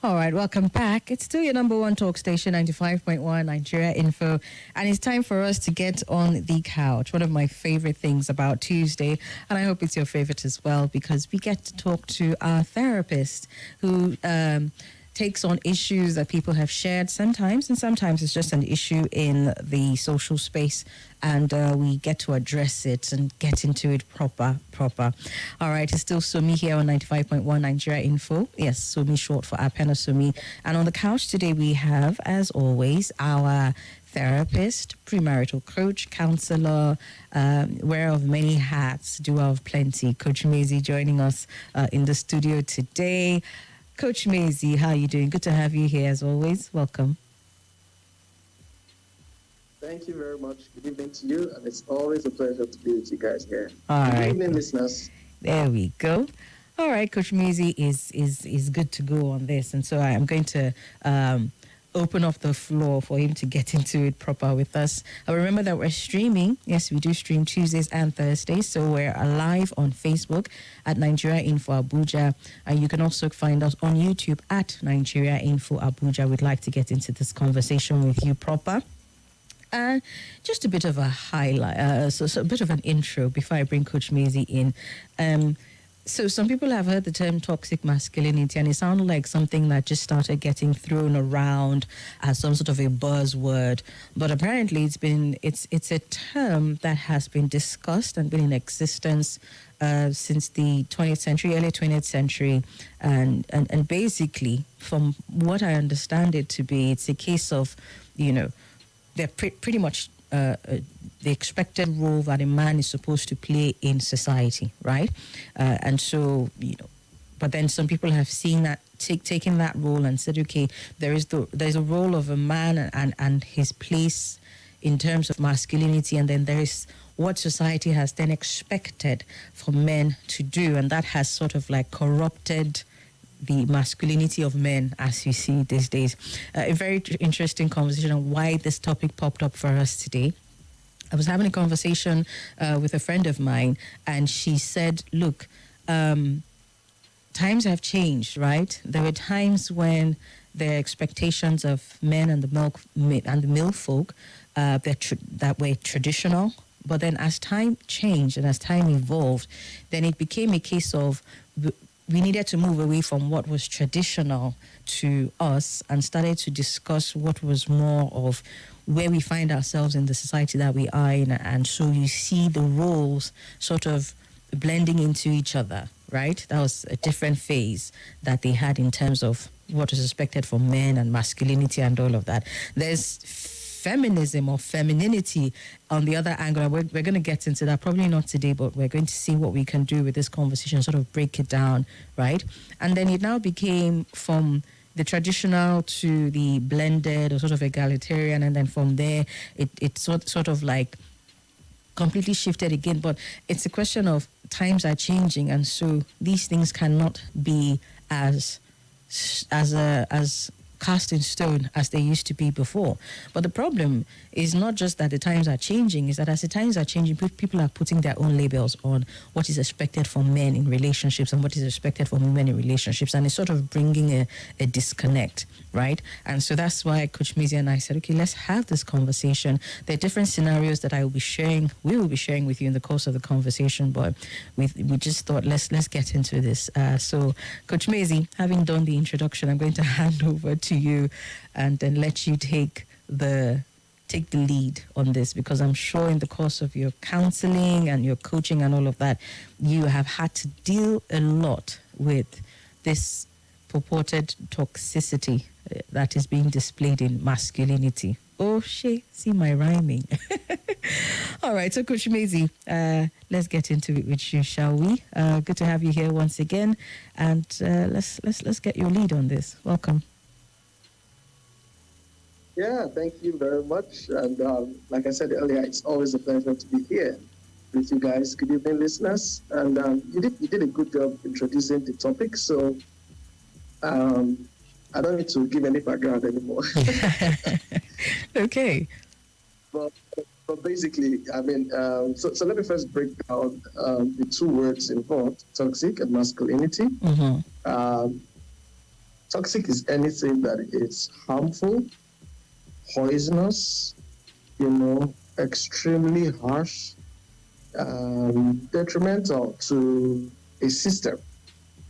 All right, welcome back. It's still your number one talk station, 95.1 Nigeria Info. And it's time for us to get on the couch. One of my favorite things about Tuesday, and I hope it's your favorite as well, because we get to talk to our therapist who takes on issues that people have shared sometimes, and sometimes it's just an issue in the social space, and we get to address it and get into it proper. All right, it's still Somi here on 95.1 Nigeria Info. Yes, Somi short for Apena Somi. And on the couch today we have, as always, our therapist, premarital coach, counselor, wearer of many hats, doer of plenty, Coach Mayzy, joining us in the studio today. Coach Mayzy, how are you doing? Good to have you here as always. Welcome. Thank you very much. Good evening to you, and it's always a pleasure to be with you guys here. All right. Good evening, listeners. There we go. All right, Coach Mayzy is good to go on this, and so I am going to open up the floor for him to get into it proper with us. I remember that we're streaming. Yes, we do stream Tuesdays and Thursdays. So we're live on Facebook at Nigeria Info Abuja. And you can also find us on YouTube at Nigeria Info Abuja. We'd like to get into this conversation with you proper. Just a bit of a highlight, so a bit of an intro before I bring Coach Mayzy in. So some people have heard the term toxic masculinity, and it sounded like something that just started getting thrown around as some sort of a buzzword. But apparently it's a term that has been discussed and been in existence since the 20th century, early 20th century. And basically, from what I understand it to be, it's a case of, they're pretty much the expected role that a man is supposed to play in society, right? And so, but then some people have seen that, taken that role and said, okay, there's a role of a man and his place in terms of masculinity, and then there is what society has then expected for men to do, and that has sort of like corrupted the masculinity of men as you see these days. A very interesting conversation on why this topic popped up for us today. I was having a conversation with a friend of mine, and she said, look, times have changed, right? There were times when the expectations of men and the male folk that were traditional, but then as time changed and as time evolved, then it became a case of we needed to move away from what was traditional to us and started to discuss what was more of where we find ourselves in the society that we are in. And so you see the roles sort of blending into each other, right? That was a different phase that they had in terms of what is expected from men and masculinity and all of that. There's feminism or femininity on the other angle. We're going to get into that, probably not today, but we're going to see what we can do with this conversation, sort of break it down, right? And then it now became from the traditional to the blended or sort of egalitarian, and then from there it sort of like completely shifted again. But it's a question of times are changing, and so these things cannot be as cast in stone as they used to be before. But the problem is not just that the times are changing, is that as the times are changing, people are putting their own labels on what is expected from men in relationships and what is expected from women in relationships, and it's sort of bringing a disconnect, right? And so that's why Coach Mayzy and I said, okay, let's have this conversation. There are different scenarios that we will be sharing with you in the course of the conversation, but we just thought let's get into this. So Coach Mayzy, having done the introduction, I'm going to hand over to you and then let you take the lead on this, because I'm sure in the course of your counseling and your coaching and all of that, you have had to deal a lot with this purported toxicity that is being displayed in masculinity. Oh, see my rhyming. All right, so Coach Mayzy, let's get into it with you, shall we? Good to have you here once again, and let's get your lead on this. Welcome. Yeah, thank you very much. And like I said earlier, it's always a pleasure to be here with you guys. Good evening, listeners. And you did a good job introducing the topic, so I don't need to give any background anymore. Okay. But basically, I mean, so let me first break down the two words involved, toxic and masculinity. Mm-hmm. Toxic is anything that is harmful, poisonous, extremely harsh, detrimental to a system.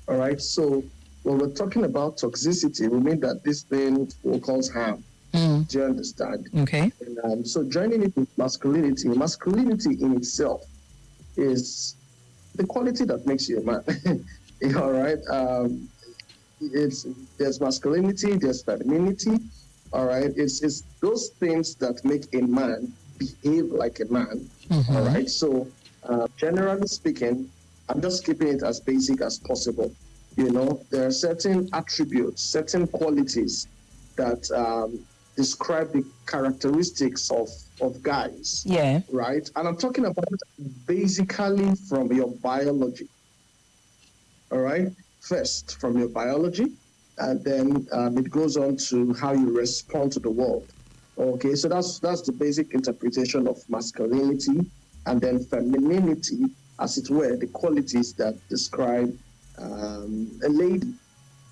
All right. So when we're talking about toxicity, we mean that this thing will cause harm. Do you understand? Okay. And, so joining it with masculinity, masculinity in itself is the quality that makes you a man. All right. There's masculinity, there's femininity. All right. It's those things that make a man behave like a man. All right. So generally speaking, I'm just keeping it as basic as possible. There are certain attributes, certain qualities that describe the characteristics of guys. Yeah. Right? And I'm talking about basically from your biology. All right? First, from your biology, and then it goes on to how you respond to the world. Okay, so that's the basic interpretation of masculinity, and then femininity, as it were, the qualities that describe a lady,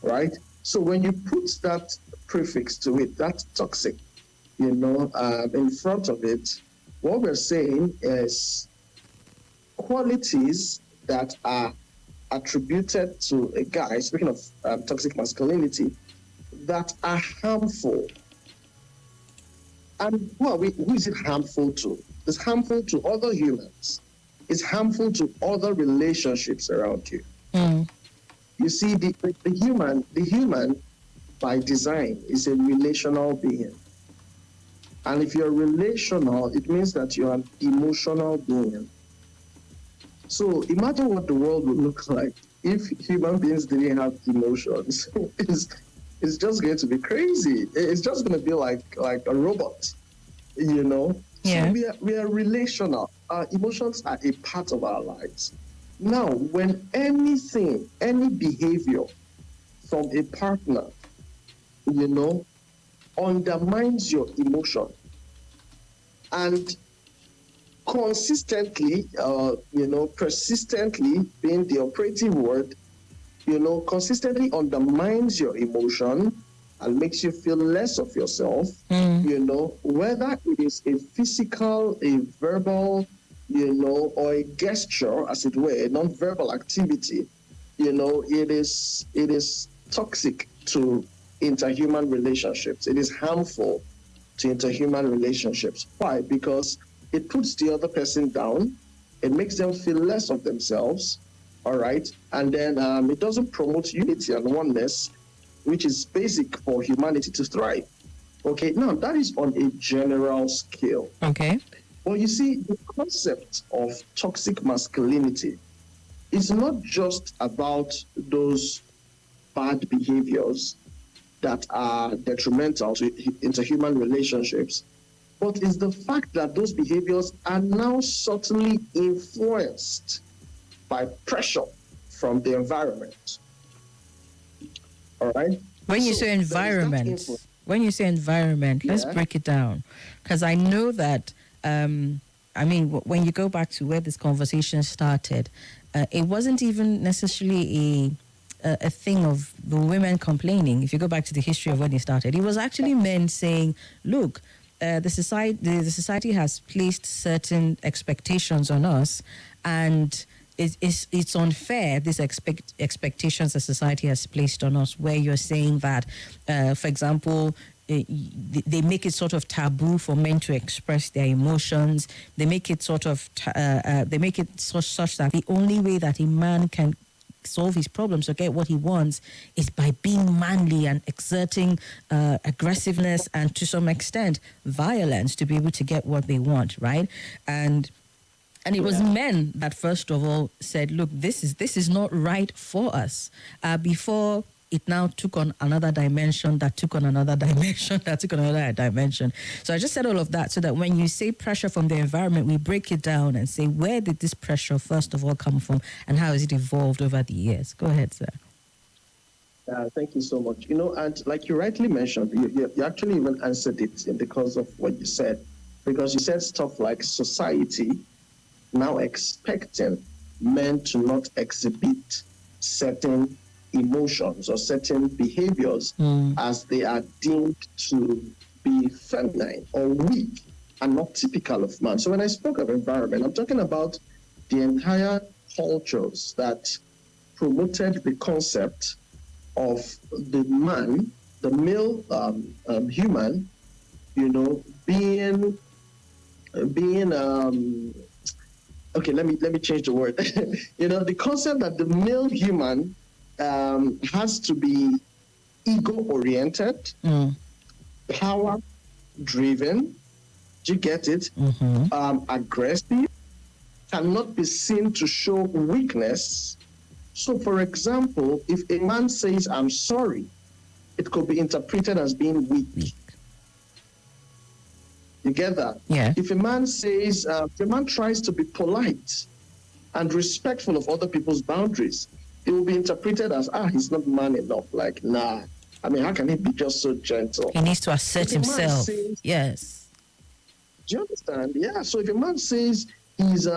right? So when you put that prefix to it, that toxic, in front of it, what we're saying is qualities that are attributed to a guy, speaking of toxic masculinity, that are harmful. And who is it harmful to? It's harmful to other humans. It's harmful to other relationships around you. You see, the human by design is a relational being. And if you're relational, it means that you're an emotional being. So imagine what the world would look like if human beings didn't have emotions. It's just going to be crazy. It's just going to be like a robot, Yeah. So we are relational. Our emotions are a part of our lives. Now, when any behavior from a partner, undermines your emotion and consistently, persistently being the operative word, consistently undermines your emotion and makes you feel less of yourself, whether it is a physical, a verbal, or a gesture, as it were, a non-verbal activity, it is toxic to interhuman relationships. It is harmful to interhuman relationships. Why? Because it puts the other person down. It makes them feel less of themselves. All right. And then it doesn't promote unity and oneness, which is basic for humanity to thrive. Okay. Now, that is on a general scale. Okay. Well, you see, the concept of toxic masculinity is not just about those bad behaviors that are detrimental to interhuman relationships, but it's the fact that those behaviors are now subtly influenced by pressure from the environment. All right? When you say environment, let's break it down. Because I know that, when you go back to where this conversation started, it wasn't even necessarily a thing of the women complaining. If you go back to the history of when it started, it was actually men saying, look, the society has placed certain expectations on us, and it's unfair, these expectations that society has placed on us, where you're saying that, for example, they make it sort of taboo for men to express their emotions. They make it such that the only way that a man can solve his problems or get what he wants is by being manly and exerting aggressiveness and, to some extent, violence to be able to get what they want, right? And it was men that first of all said, look, this is not right for us, before it now took on another dimension, that took on another dimension, that took on another dimension. So I just said all of that so that when you say pressure from the environment, we break it down and say, where did this pressure first of all come from and how has it evolved over the years? Go ahead, sir. Thank you so much. And like you rightly mentioned, you actually even answered it in the course of what you said, because you said stuff like society now expecting men to not exhibit certain emotions or certain behaviors as they are deemed to be feminine or weak and not typical of man. So when I spoke of environment, I'm talking about the entire cultures that promoted the concept of the man, the male human, being okay. Let me change the word. The concept that the male human has to be ego-oriented, power-driven. Do you get it? Aggressive, cannot be seen to show weakness. So, for example, if a man says, "I'm sorry," it could be interpreted as being weak. You get that? Yeah. If a man says, if a man tries to be polite and respectful of other people's boundaries, it will be interpreted as, he's not man enough. Like, nah. I mean, how can he be just so gentle? He needs to assert himself. Says, yes. Do you understand? Yeah. So if a man says he's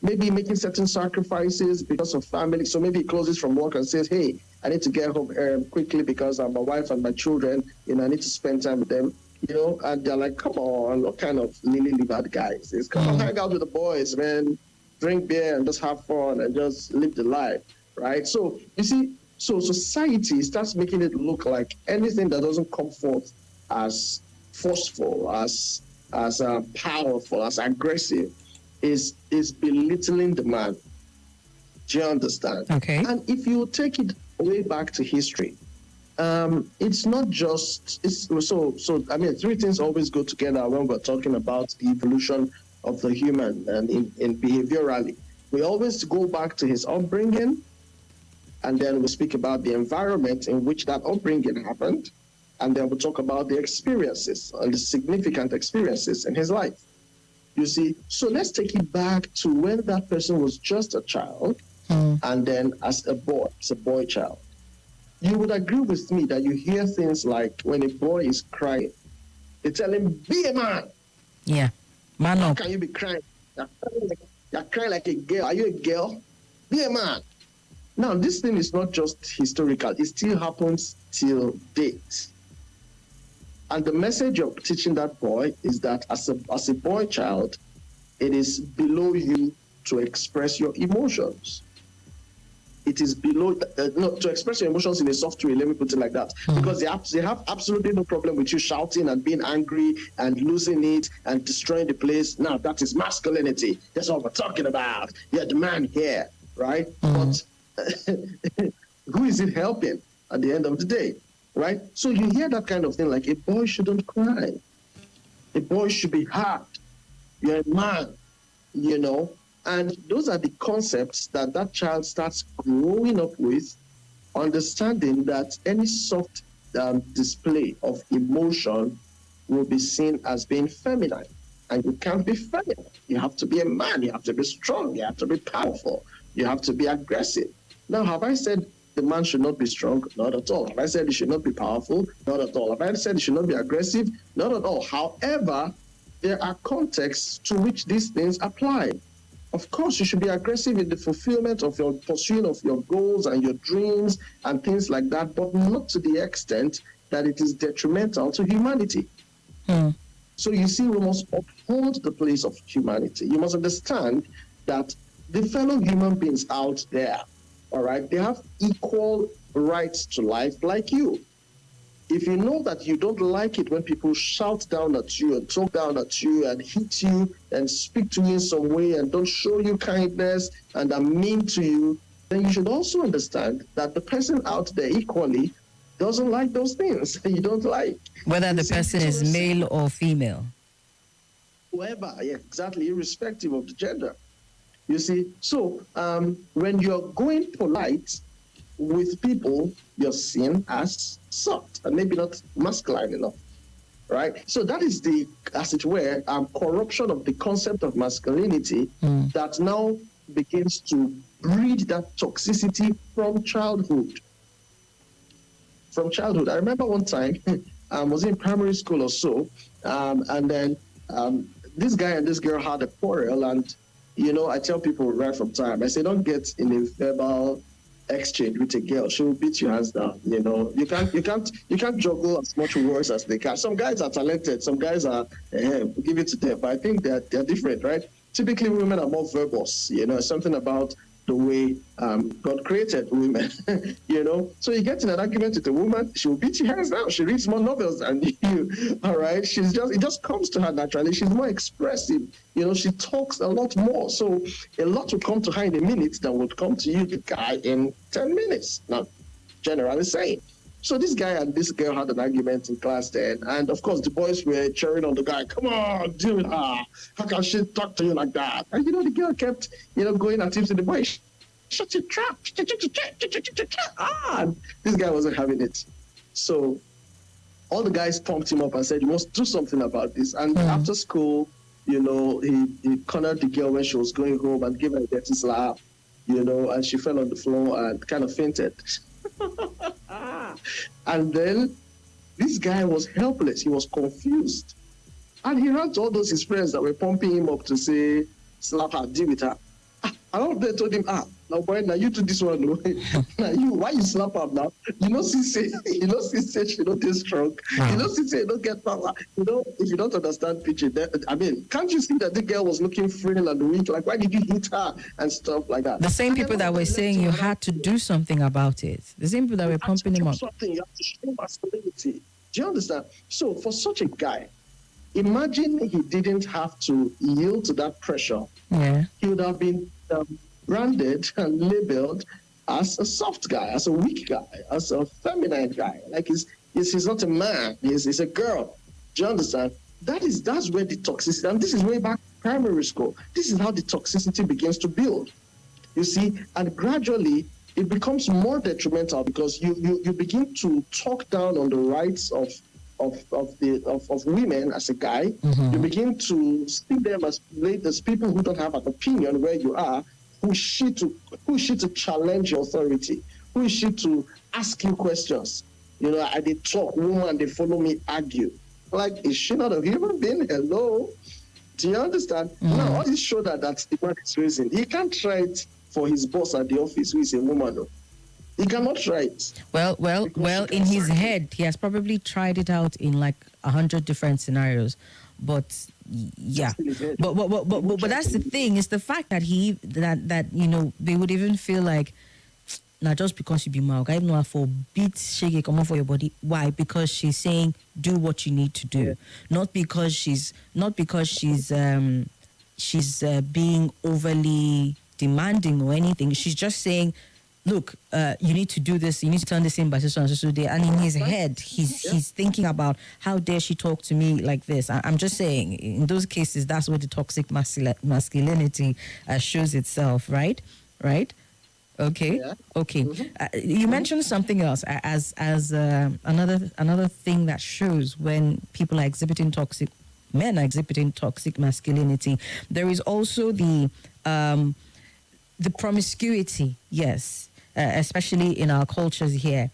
maybe making certain sacrifices because of family, so maybe he closes from work and says, "Hey, I need to get home quickly because my wife and my children, I need to spend time with them." And they're like, "Come on, what kind of lily-livered guy is this? Come on, hang out with the boys, man. Drink beer and just have fun and just live the life," right? So you see, so society starts making it look like anything that doesn't come forth as forceful, as powerful, as aggressive, is belittling the man. Do you understand? Okay. And if you take it way back to history, it's not just so. I mean, three things always go together when we're talking about the evolution of the human and in behaviorally. We always go back to his upbringing, and then we speak about the environment in which that upbringing happened, and then we talk about the experiences and the significant experiences in his life. You see, so let's take it back to when that person was just a child, and then as a boy child. You would agree with me that you hear things like when a boy is crying, they tell him, "Be a man." Yeah, man up. How can you be crying? You're crying like a girl. Are you a girl? Be a man. Now, this thing is not just historical. It still happens till date. And the message of teaching that boy is that as a boy child, it is below you to express your emotions. It is below, to express your emotions in a soft way, let me put it like that. Because they have absolutely no problem with you shouting and being angry and losing it and destroying the place. Now, that is masculinity. That's what we're talking about. You're the man here, right? But who is it helping at the end of the day, right? So you hear that kind of thing like, a boy shouldn't cry. A boy should be hard. You're a man, And those are the concepts that child starts growing up with, understanding that any soft display of emotion will be seen as being feminine. And you can't be feminine. You have to be a man. You have to be strong. You have to be powerful. You have to be aggressive. Now, have I said the man should not be strong? Not at all. Have I said he should not be powerful? Not at all. Have I said he should not be aggressive? Not at all. However, there are contexts to which these things apply. Of course, you should be aggressive in the fulfillment of your pursuit of your goals and your dreams and things like that, but not to the extent that it is detrimental to humanity. So you see, we must uphold the place of humanity. You must understand that the fellow human beings out there, all right, they have equal rights to life like you. If you know that you don't like it when people shout down at you and talk down at you and hit you and speak to you in some way and don't show you kindness and are mean to you, then you should also understand that the person out there equally doesn't like those things you don't like. Whether the person is male or female. Whoever, yeah, exactly, irrespective of the gender. You see, so when you're going polite with people, you're seen as soft and maybe not masculine enough, right? So that is the, as it were, corruption of the concept of masculinity that now begins to breed that toxicity from childhood. From childhood. I remember one time, I was in primary school or so, and then this guy and this girl had a quarrel, and I tell people right from time, I say, don't get in a verbal exchange with a girl, she will beat your hands down. You can't juggle as much words as they can. Some guys are talented, some guys are give it to them, but I think they're different, right? Typically women are more verbose, something about the way God created women, So you get in an argument with a woman, she will beat your hands down. She reads more novels than you, all right? It just comes to her naturally. She's more expressive, she talks a lot more. So a lot will come to her in a minute that would come to you, the guy, in 10 minutes, not generally saying. So this guy and this girl had an argument in class then, and of course the boys were cheering on the guy. Come on, deal with her. How can she talk to you like that? And the girl kept, going at him to the boy. Shut your trap. And this guy wasn't having it. So all the guys pumped him up and said, you must do something about this. And after school, he cornered the girl when she was going home and gave her a dirty slap, and she fell on the floor and kind of fainted. And then this guy was helpless. He was confused. And he ran to all those his friends that were pumping him up to say, slap her, deal with her. And all of them told him, now boy, now you do this one. Now why you slap her now? She say she don't get strong. She say don't get power. If you don't understand pitching, can't you see that the girl was looking frail and weak? Like, why did you hit her and stuff like that? The same people that were saying you had to do something about it. The same people that were pumping him up. You have to show masculinity. Do you understand? So for such a guy, imagine he didn't have to yield to that pressure. Yeah. He would have been branded and labeled as a soft guy, as a weak guy, as a feminine guy. Like he's not a man, he's a girl. Do you understand? That's where the toxicity, and this is way back primary school. This is how the toxicity begins to build. You see, and gradually it becomes more detrimental because you begin to talk down on the rights of women as a guy. Mm-hmm. You begin to see them as people who don't have an opinion where you are. Who is she to challenge your authority? Who is she to ask you questions? I did talk, woman, they follow me argue. Like, is she not a human being? Hello? Do you understand? Mm-hmm. Now, all this show that's the man is raising. He can't try it for his boss at the office, who is a woman. No. He cannot try it. Well, in his head, he has probably tried it out in like 100 different scenarios. But yeah, but that's the thing. It's the fact that they would even feel like, now just because you be male, I know for beats shake come on for your body. Why? Because she's saying do what you need to do, yeah. Not because she's being overly demanding or anything. She's just saying, look, you need to do this, you need to turn this in by so and so day. And in his head, he's thinking about, how dare she talk to me like this? I'm just saying, in those cases, that's where the toxic masculinity shows itself, right? Right? Okay. Yeah. Okay. Mm-hmm. You mentioned something else as another thing that shows when people are exhibiting men are exhibiting toxic masculinity. There is also the promiscuity, yes. Especially in our cultures here.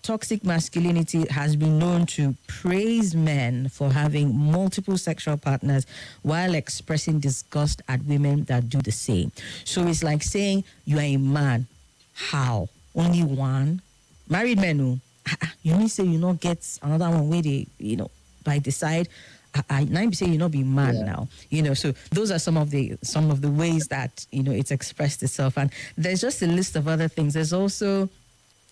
Toxic masculinity has been known to praise men for having multiple sexual partners while expressing disgust at women that do the same. So it's like saying, you are a man. How? Only one? Married men, no. You mean say you not get another one where they, by decide, I now be saying you not be man now, so those are some of the ways that, it's expressed itself. And there's just a list of other things. There's also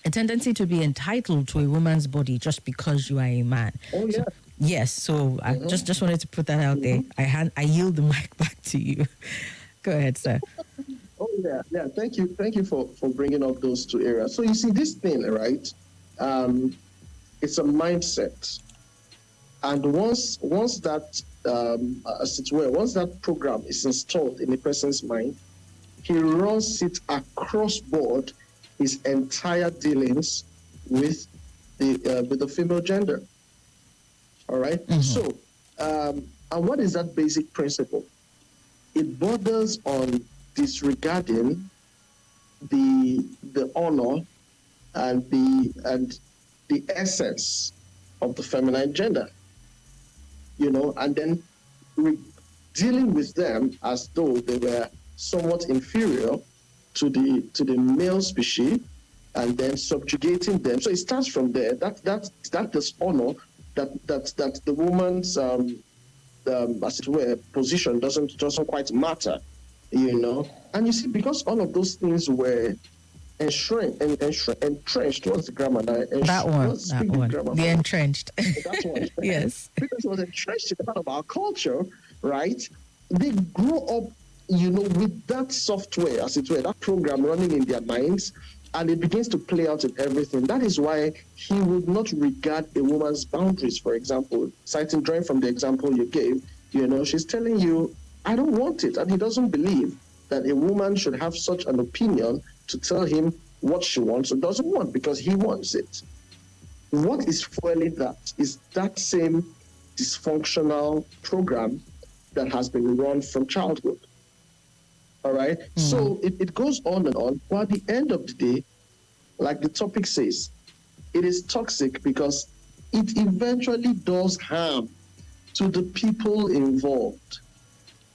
a tendency to be entitled to a woman's body just because you are a man. Oh, yeah. So, yes. So I just wanted to put that out there. I yield the mic back to you. Go ahead, sir. Oh, yeah. Yeah. Thank you for bringing up those two areas. So you see this thing, right? It's a mindset. And once that once that program is installed in a person's mind, he runs it across board his entire dealings with the female gender. All right. Mm-hmm. So, and what is that basic principle? It borders on disregarding the honor and the essence of the feminine gender. And then dealing with them as though they were somewhat inferior to the male species and then subjugating them. So it starts from there. That dishonor that the woman's as it were position doesn't quite matter, And you see, because all of those things were entrenched. What's the grammar now? That one. The entrenched. That one. Yes. Because it was entrenched in part of our culture, right? They grew up, with that software, as it were, that program running in their minds, and it begins to play out in everything. That is why he would not regard a woman's boundaries, for example, drawing from the example you gave. She's telling you, I don't want it. And he doesn't believe that a woman should have such an opinion to tell him what she wants or doesn't want because he wants it. What is fueling that is that same dysfunctional program that has been run from childhood. All right? So it goes on and on. But at the end of the day, like the topic says, it is toxic because it eventually does harm to the people involved.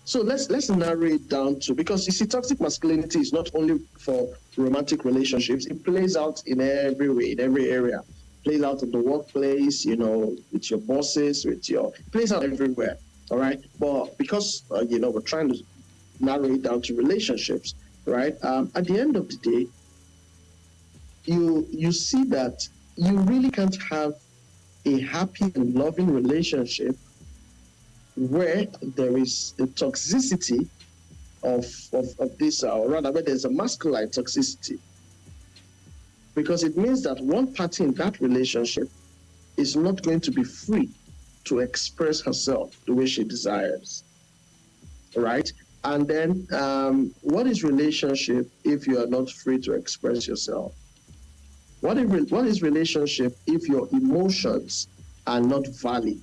So let's narrow it down to, because you see, toxic masculinity is not only for romantic relationships, it plays out in every way, in every area. It plays out in the workplace, with your bosses, it plays out everywhere, all right? But because, we're trying to narrow it down to relationships, right? At the end of the day, you see that you really can't have a happy and loving relationship where there is a toxicity of this, or rather where there's a masculine toxicity. Because it means that one party in that relationship is not going to be free to express herself the way she desires, right? And then what is relationship if you are not free to express yourself? What is relationship if your emotions are not valid?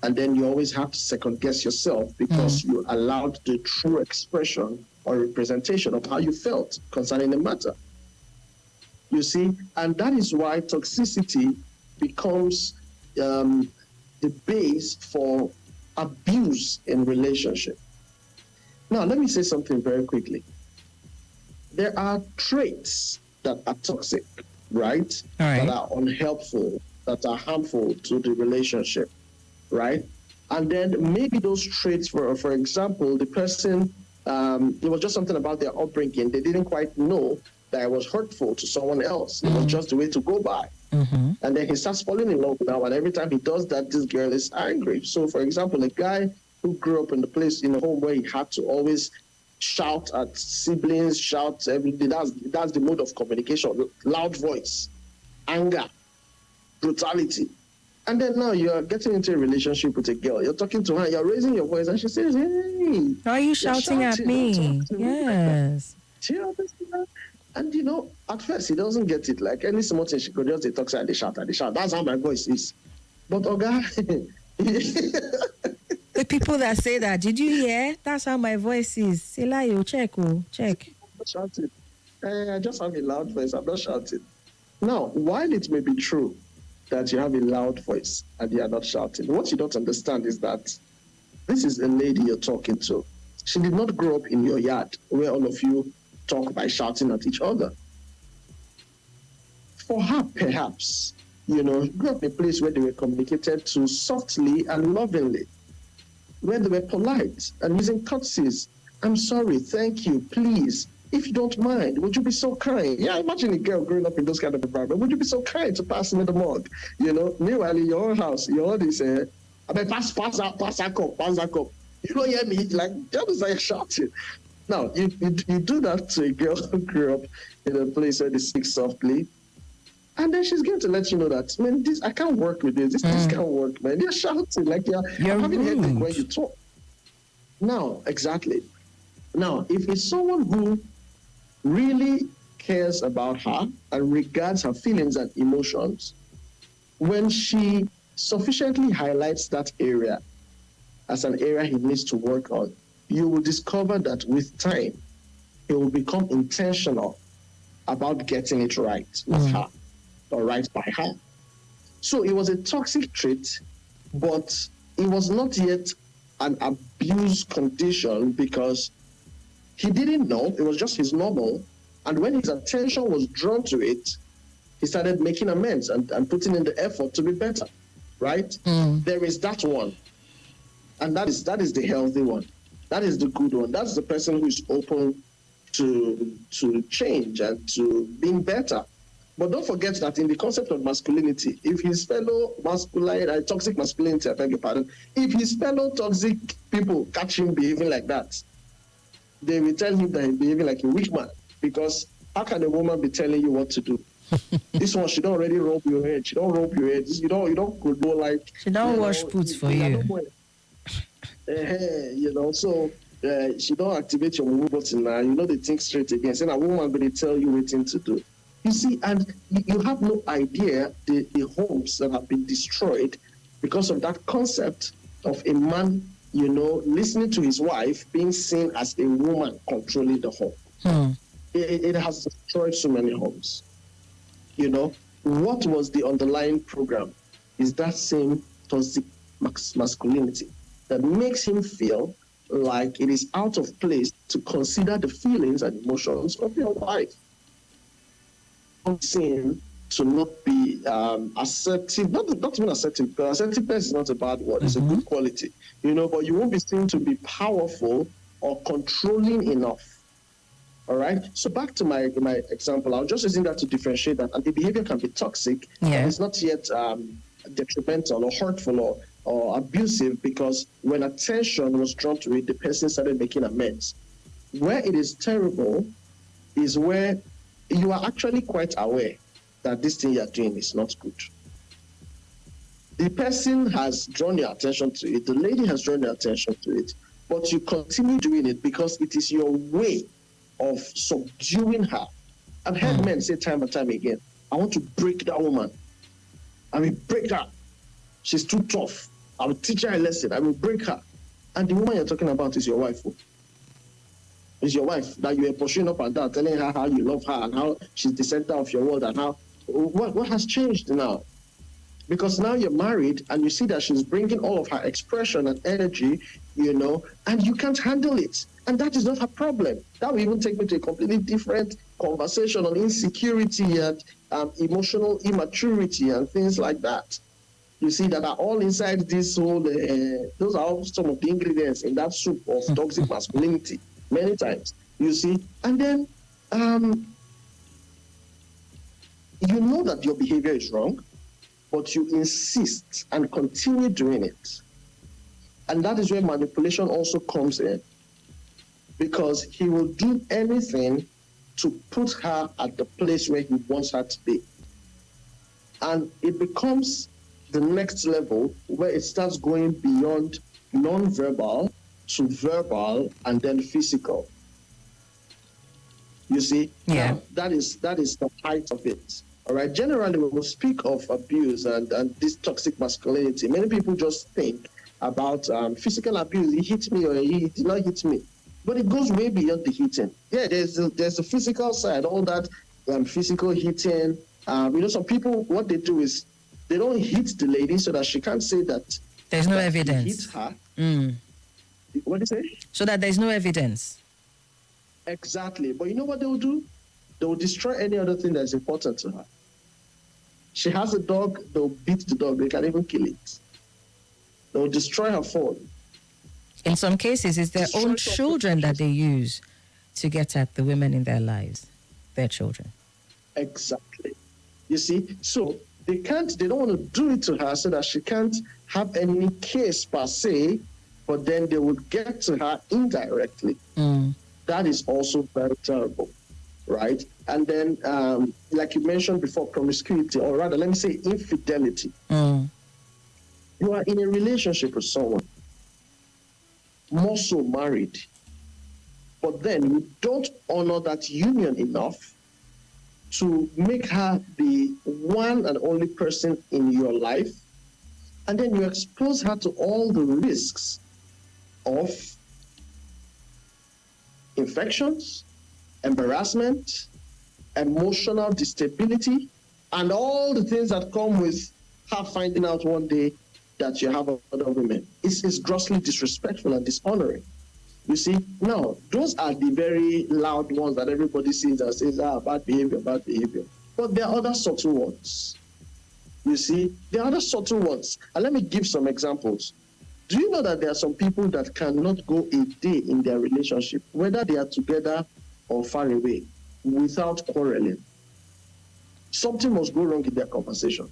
And then you always have to second guess yourself because you allowed the true expression or representation of how you felt concerning the matter. You see, and that is why toxicity becomes the base for abuse in relationship. Now, let me say something very quickly. There are traits that are toxic, right? All right. That are unhelpful, that are harmful to the relationship. Right? And then maybe those traits, for example, the person, it was just something about their upbringing. They didn't quite know that it was hurtful to someone else. It was just the way to go by. And then he starts falling in love with her, and every time he does that, this girl is angry. So, for example, a guy who grew up in a home where he had to always shout at siblings, shout everything. That's the mode of communication, loud voice, anger, brutality. And then now you're getting into a relationship with a girl. You're talking to her, you're raising your voice, and she says, hey. Why are you shouting at me? Yes. Do you understand? And at first he doesn't get it. Like any small thing, she could just talk and they shout. That's how my voice is. But Oga, the people that say that, did you hear? That's how my voice is. Elayo, check. I'm not shouting. I just have a loud voice. I'm not shouting. Now, while it may be true that you have a loud voice and you are not shouting, what you don't understand is that this is a lady you're talking to. She did not grow up in your yard where all of you talk by shouting at each other. For her, perhaps, grew up in a place where they were communicated to softly and lovingly, where they were polite and using courtesies. I'm sorry, thank you, please. If you don't mind, would you be so kind? Yeah, imagine a girl growing up in those kind of environment. Would you be so kind to pass me the mug? Meanwhile, in your own house, you always say, I mean, pass that cup. You don't hear me, just like shouting. Now, you do that to a girl who grew up in a place where they speak softly, and then she's going to let you know that, man, I can't work with this. This can't work, man. You're shouting, you're having a headache when you talk. Now, exactly. Now, if it's someone who really cares about her and regards her feelings and emotions, when she sufficiently highlights that area as an area he needs to work on, you will discover that with time, he will become intentional about getting it right with her or right by her. So it was a toxic trait, but it was not yet an abuse condition because He didn't know, it was just his normal. And when his attention was drawn to it, he started making amends and putting in the effort to be better, right? There is that one. And that is the healthy one. That is the good one. That's the person who is open to change and to being better. But don't forget that in the concept of masculinity, if his fellow toxic masculinity, I beg your pardon, if his fellow toxic people catch him behaving like that, they will tell him that he's behaving like a weak man. Because how can a woman be telling you what to do? This one, she don't already rub your head. She don't rub your head. You don't go like. She don't wash boots for you. So she don't activate your move button now. They think straight again. Saying a woman going to tell you what to do. You see, and you have no idea the homes that have been destroyed because of that concept of a man, listening to his wife being seen as a woman controlling the home. It has destroyed so many homes. What was the underlying program is that same toxic masculinity that makes him feel like it is out of place to consider the feelings and emotions of your wife. Seen to not be assertive, not even assertive, because assertiveness is not a bad word, it's a good quality, but you won't be seen to be powerful or controlling enough. All right. So back to my example, I was just using that to differentiate that, and the behavior can be toxic, and it's not yet detrimental or hurtful or abusive, because when attention was drawn to it, the person started making amends. Where it is terrible is where you are actually quite aware that this thing you're doing is not good. The person has drawn your attention to it, the lady has drawn your attention to it, but you continue doing it because it is your way of subduing her. I've heard men say time and time again, I want to break that woman. I will break her. She's too tough. I will teach her a lesson. I will break her. And the woman you're talking about is your wife. It's your wife that you are pursuing up and down, telling her how you love her and how she's the center of your world and how, what has changed now? Because now you're married and you see that she's bringing all of her expression and energy, and you can't handle it. And that is not her problem. That will even take me to a completely different conversation on insecurity and emotional immaturity and things like that. You see, that are all inside this whole, those are all some of the ingredients in that soup of toxic masculinity, many times, you see. And then, you know that your behavior is wrong, but you insist and continue doing it. And that is where manipulation also comes in, because he will do anything to put her at the place where he wants her to be. And it becomes the next level where it starts going beyond non-verbal to verbal and then physical. You see? Yeah. Now, that is the height of it. All right. Generally, when we speak of abuse and this toxic masculinity, many people just think about physical abuse. He hit me or he did not hit me. But it goes way beyond the hitting. Yeah, there's the physical side, all that physical hitting. Some people, what they do is they don't hit the lady so that she can't say that there's no evidence. Hit her. What do you say? So that there's no evidence. Exactly. But you know what they will do? They will destroy any other thing that's important to her. She has a dog, they'll beat the dog. They can even kill it. They'll destroy her phone. In some cases, it's their own children that they use to get at the women in their lives, their children. Exactly. You see, so they don't want to do it to her so that she can't have any case per se, but then they would get to her indirectly. That is also very terrible, right? And then, like you mentioned before, promiscuity, or rather, let me say infidelity. You are in a relationship with someone, more so married, but then you don't honor that union enough to make her the one and only person in your life, and then you expose her to all the risks of infections, embarrassment, emotional instability, and all the things that come with her finding out one day that you have other women. It's grossly disrespectful and dishonoring. You see, now those are the very loud ones that everybody sees and says, bad behavior, bad behavior. But there are other subtle ones. You see, there are other subtle ones. And let me give some examples. Do you know that there are some people that cannot go a day in their relationship, whether they are together or far away, without quarreling? Something must go wrong in their conversation.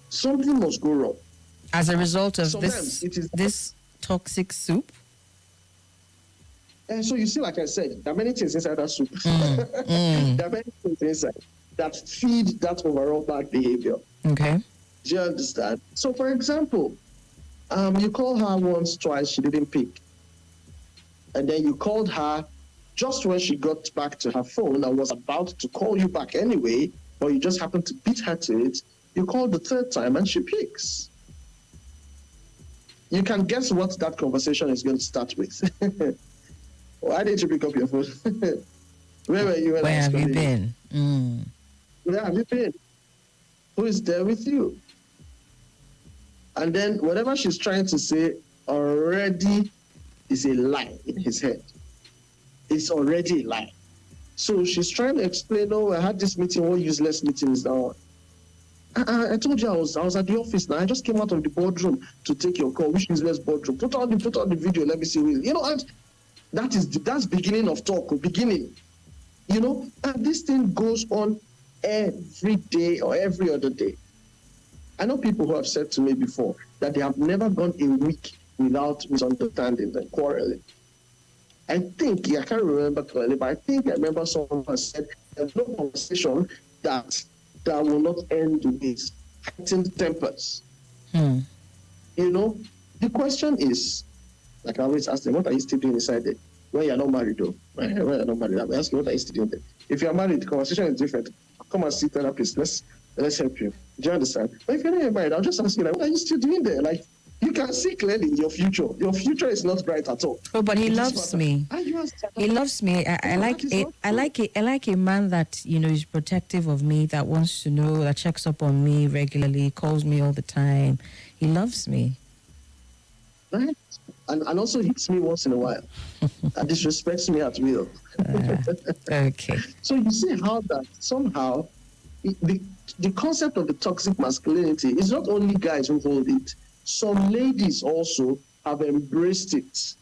Something must go wrong. As a result of Sometimes this toxic soup? And so you see, like I said, there are many things inside that soup. There are many things inside that feed that overall bad behavior. Okay. Do you understand? So, for example, you called her once, twice, she didn't pick. And then you called her just when she got back to her phone and was about to call you back anyway, but you just happened to beat her to it. You called the third time and she picks. You can guess what that conversation is going to start with. Why didn't you pick up your phone? Where were you? Where have you been? Where have you been? Who is there with you? And then whatever she's trying to say already is a lie in his head. It's already a lie. So she's trying to explain, I had this meeting, what useless meeting is that one? I told you I was at the office now. I just came out of the boardroom to take your call. Which useless boardroom? Put on the video, let me see. And that's beginning of talk, or beginning. And this thing goes on every day or every other day. I know people who have said to me before that they have never gone a week without misunderstanding and quarreling. I can't remember clearly, but I think I remember someone said there's no conversation that will not end with heightened tempers. The question is, like I always ask them, what are you still doing inside there? When you're not married, though. When you're not married, I'm asking, what are you still doing there? If you're married, the conversation is different. Come and see therapist. Let's help you. Do you understand? But if you're not married, I'll just ask you, what are you still doing there? Like, you can see clearly your future. Your future is not bright at all. Oh, but he loves me. He loves me. I like a man that is protective of me, that wants to know, that checks up on me regularly, calls me all the time. He loves me. Right? And also hits me once in a while. And disrespects me at will. Okay. So you see how that somehow the concept of the toxic masculinity is not only guys who hold it. Some ladies also have embraced it.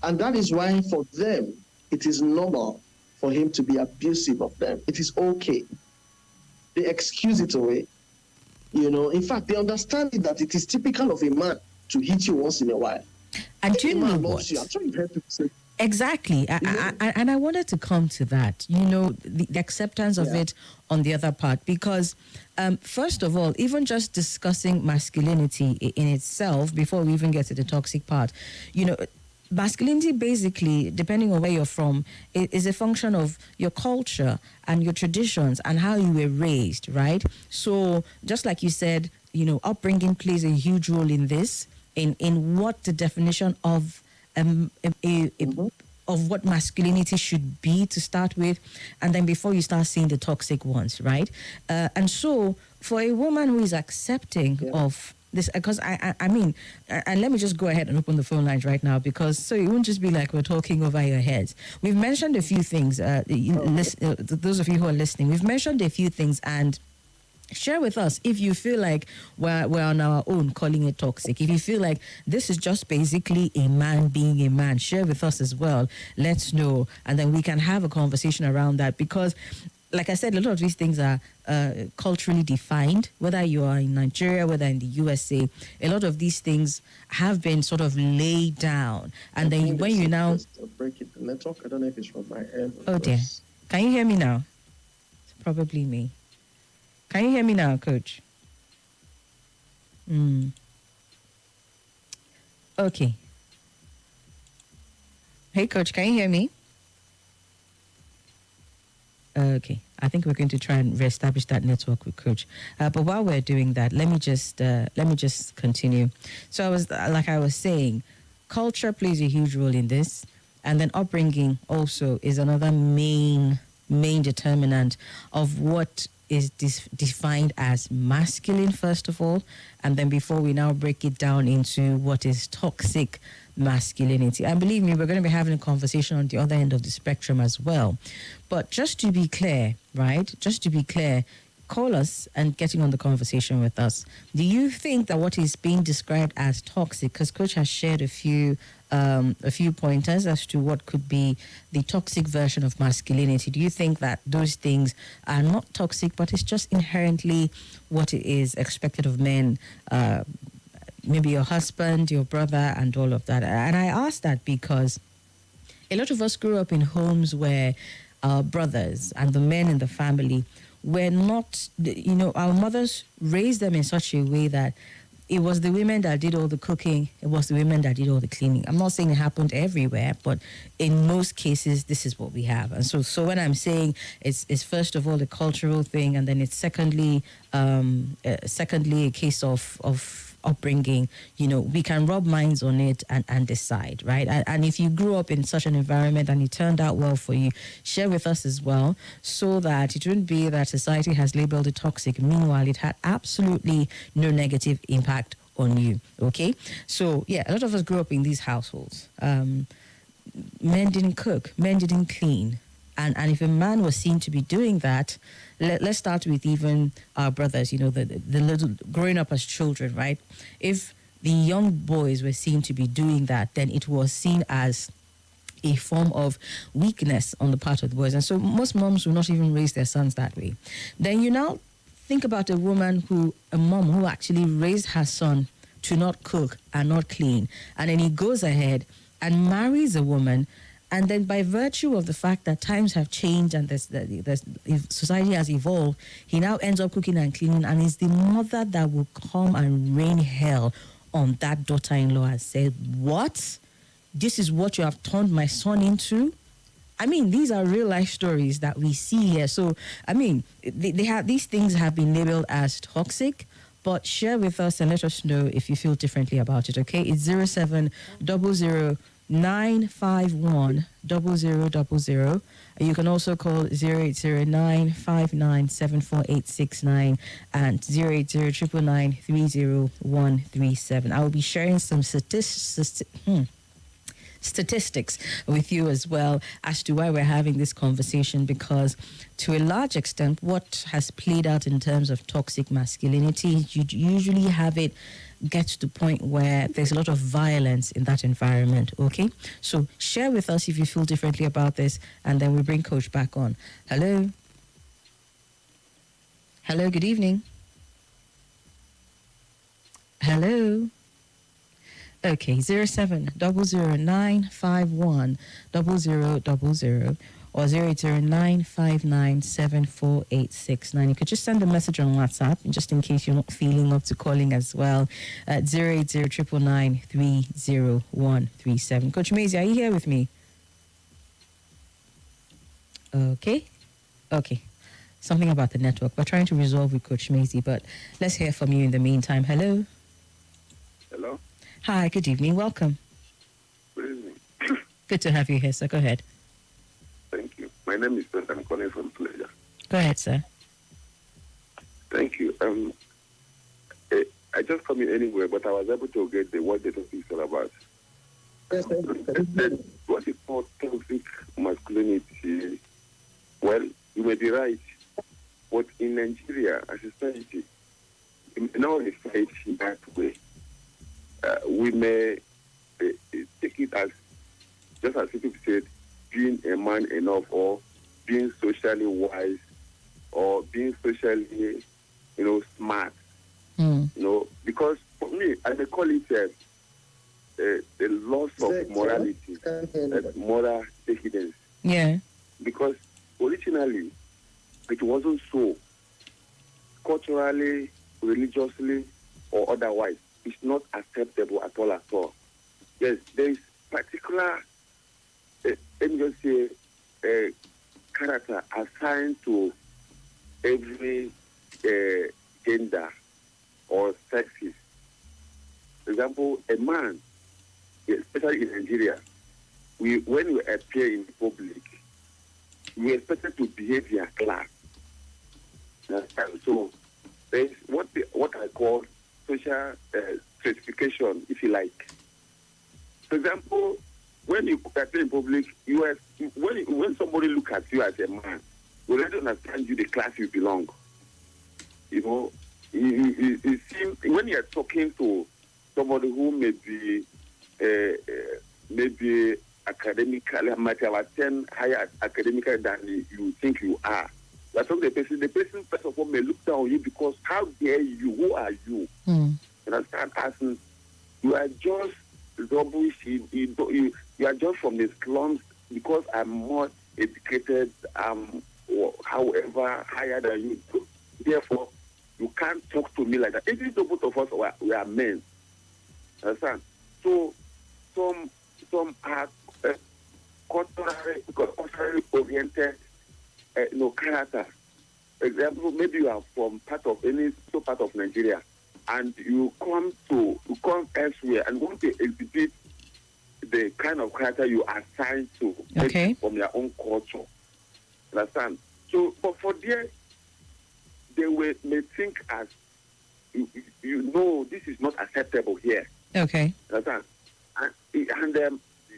And that is why for them, it is normal for him to be abusive of them. It is okay. They excuse it away. In fact, they understand that it is typical of a man to hit you once in a while. And do you know what? I'm sure you've heard people say. Exactly. And I wanted to come to that, the acceptance of it on the other part, because first of all, even just discussing masculinity in itself, before we even get to the toxic part, masculinity basically, depending on where you're from, is a function of your culture and your traditions and how you were raised, right? So just like you said, upbringing plays a huge role in this, in what the definition of of what masculinity should be to start with, and then before you start seeing the toxic ones, right? And so for a woman who is accepting of this, because I mean, and let me just go ahead and open the phone lines right now, because so it won't just be like we're talking over your heads. We've mentioned a few things, those of you who are listening, we've mentioned a few things, and share with us if you feel like we're on our own calling it toxic. If you feel like this is just basically a man being a man, share with us as well. Let's know, and then we can have a conversation around that, because like I said, a lot of these things are culturally defined, whether you are in Nigeria, whether in the USA. A lot of these things have been sort of laid down, and then when you now break it, the network, I don't know if it's from my end. Oh dear, can you hear me now? It's probably me. Can you hear me now, Coach? Okay. Hey, Coach, can you hear me? Okay. I think we're going to try and reestablish that network with Coach. But while we're doing that, let me just continue. So I was saying, culture plays a huge role in this, and then upbringing also is another main determinant of what is defined as masculine, first of all, and then before we now break it down into what is toxic masculinity. And believe me, we're going to be having a conversation on the other end of the spectrum as well. But just to be clear, right? Just to be clear, call us and getting on the conversation with us. Do you think that what is being described as toxic, because Coach has shared a few pointers as to what could be the toxic version of masculinity, do you think that those things are not toxic, but it's just inherently what it is expected of men? Maybe your husband, your brother, and all of that. And I ask that because a lot of us grew up in homes where our brothers and the men in the family were not, our mothers raised them in such a way that it was the women that did all the cooking, it was the women that did all the cleaning. I'm not saying it happened everywhere, but in most cases, this is what we have. And so when I'm saying it's first of all a cultural thing, and then it's secondly a case of upbringing, we can rub minds on it and decide, right? And if you grew up in such an environment and it turned out well for you, share with us as well, so that it wouldn't be that society has labeled it toxic. Meanwhile, it had absolutely no negative impact on you, okay? So, yeah, a lot of us grew up in these households. Men didn't cook, men didn't clean. And if a man was seen to be doing that, let's start with even our brothers, the little growing up as children, right? If the young boys were seen to be doing that, then it was seen as a form of weakness on the part of the boys. And so most moms will not even raise their sons that way. Then you now think about a mom who actually raised her son to not cook and not clean. And then he goes ahead and marries a woman. And then by virtue of the fact that times have changed and society has evolved, he now ends up cooking and cleaning, and is the mother that will come and rain hell on that daughter-in-law and say, what? This is what you have turned my son into? I mean, these are real life stories that we see here. So, I mean, these things have been labeled as toxic, but share with us and let us know if you feel differently about it, okay? It's 0700 951 0000. You can also call 0809 5974869 and 080 I will be sharing some statistics with you as well as to why we're having this conversation, because to a large extent what has played out in terms of toxic masculinity, you usually have it get to the point where there's a lot of violence in that environment, okay? So share with us if you feel differently about this, and then we bring Coach back on. Hello, good evening. Hello. Okay, 0700 or 0809597486. You could just send a message on WhatsApp, just in case you're not feeling up to calling as well, at 08099930137. Coach Mayzy, are you here with me? Okay. Something about the network. We're trying to resolve with Coach Mayzy, but let's hear from you in the meantime. Hello. Hello. Hi, good evening. Welcome. Good evening. Good to have you here, sir. Go ahead. Thank you. My name is Ben. I'm calling from Pleasure. Go ahead, sir. Thank you. I just come in anywhere, but I was able to get what the topic is all about. Yes, What is called toxic masculinity? Well, you may be right, but in Nigeria, as a society, we may not refer it that way. We may take it as, just as people said, being a man enough, or being socially wise, or being socially, smart. Because for me, I may call it the loss of morality, moral decadence. Yeah. Because originally, it wasn't so. Culturally, religiously, or otherwise, it's not acceptable at all. Yes, there is particular, let me just say, character assigned to every gender or sexes. For example, a man, especially in Nigeria, when we appear in public, we are expected to behave in a class. So there's what I call social stratification, if you like. For example, when you are in public, when somebody look at you as a man, will let understand you the class you belong. You know, it seems when you are talking to somebody who maybe academically might have attend higher academically than you think you are. But the person first of all may look down on you because how dare you? Who are you? Mm. And I start asking, you are just rubbish. You are just from the slums because I'm more educated. However higher than you. So, therefore, you can't talk to me like that. Even though both of us we are men. Understand? So some are culturally oriented, characters. Example, maybe you are from part of Nigeria, and you come elsewhere and want to exhibit the kind of character you are assigned to from your own culture. Understand? So, but for there, they may think as you know this is not acceptable here. Okay. Understand? And